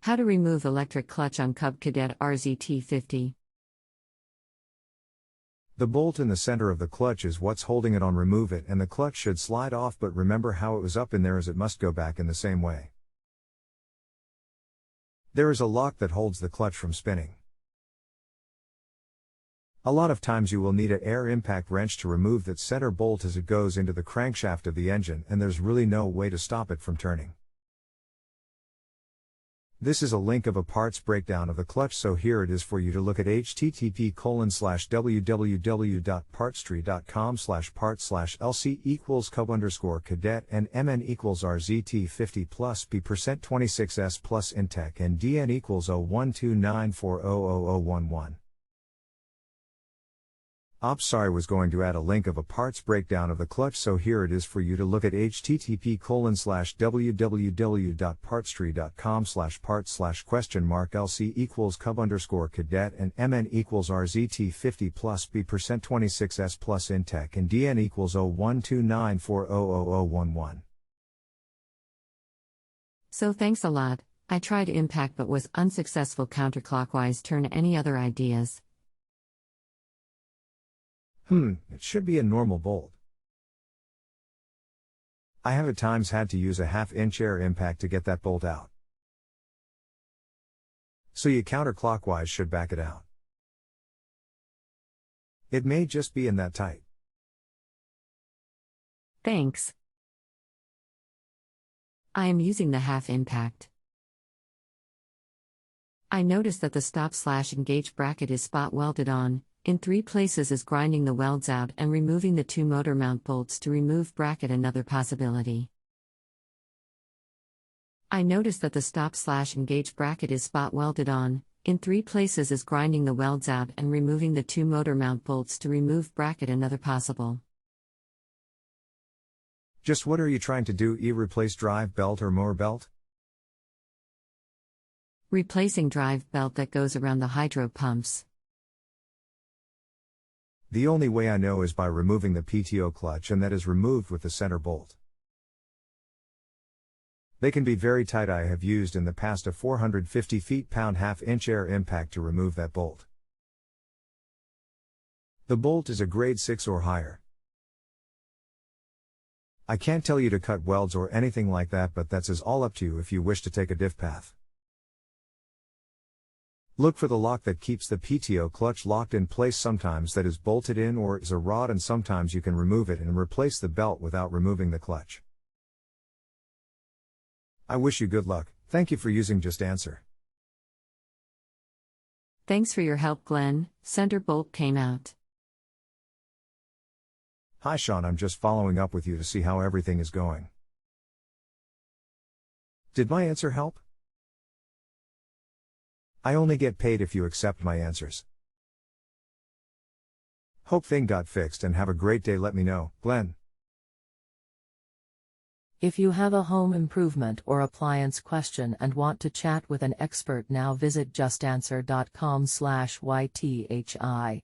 How to remove electric clutch on Cub Cadet RZT 50. The bolt in the center of the clutch is what's holding it on. Remove it and the clutch should slide off, but remember how it was up in there, as it must go back in the same way. There is a lock that holds the clutch from spinning. A lot of times you will need an air impact wrench to remove that center bolt as it goes into the crankshaft of the engine, and there's really no way to stop it from turning. This is a link of a parts breakdown of the clutch, so here it is for you to look at: http://www.partstree.com/parts/lc equals cub_cadet and mn equals RZT50 plus P%26s plus intech and dn equals 0129400011. Oops, sorry, was going to add a link of a parts breakdown of the clutch, so here it is for you to look at: http://www.partstree.com/parts/?lc equals cub_cadet and mn equals RZT50 plus P%26s plus intech and dn equals 0129400011. So thanks a lot. I tried impact but was unsuccessful. Counterclockwise turn. Any other ideas? It should be a normal bolt. I have at times had to use a 1/2-inch air impact to get that bolt out. So you counterclockwise should back it out. It may just be in that tight. Thanks. I am using the 1/2 impact. I noticed that the stop/engage bracket is spot welded on. In 3 places is grinding the welds out and removing the 2 motor mount bolts to remove bracket. Another possibility. I noticed that the stop/engage bracket is spot welded on. In 3 places is grinding the welds out and removing the 2 motor mount bolts to remove bracket. Another possible. Just what are you trying to do? Replace drive belt or motor belt? Replacing drive belt that goes around the hydro pumps. The only way I know is by removing the PTO clutch, and that is removed with the center bolt. They can be very tight. I have used in the past a 450 feet-pound 1/2-inch air impact to remove that bolt. The bolt is a grade 6 or higher. I can't tell you to cut welds or anything like that, but that's all up to you if you wish to take a diff path. Look for the lock that keeps the PTO clutch locked in place. Sometimes that is bolted in or is a rod, and sometimes you can remove it and replace the belt without removing the clutch. I wish you good luck. Thank you for using JustAnswer. Thanks for your help, Glen. Center bolt came out. Hi Sean, I'm just following up with you to see how everything is going. Did my answer help? I only get paid if you accept my answers. Hope thing got fixed and have a great day. Let me know, Glen. If you have a home improvement or appliance question and want to chat with an expert now, visit justanswer.com/ythi.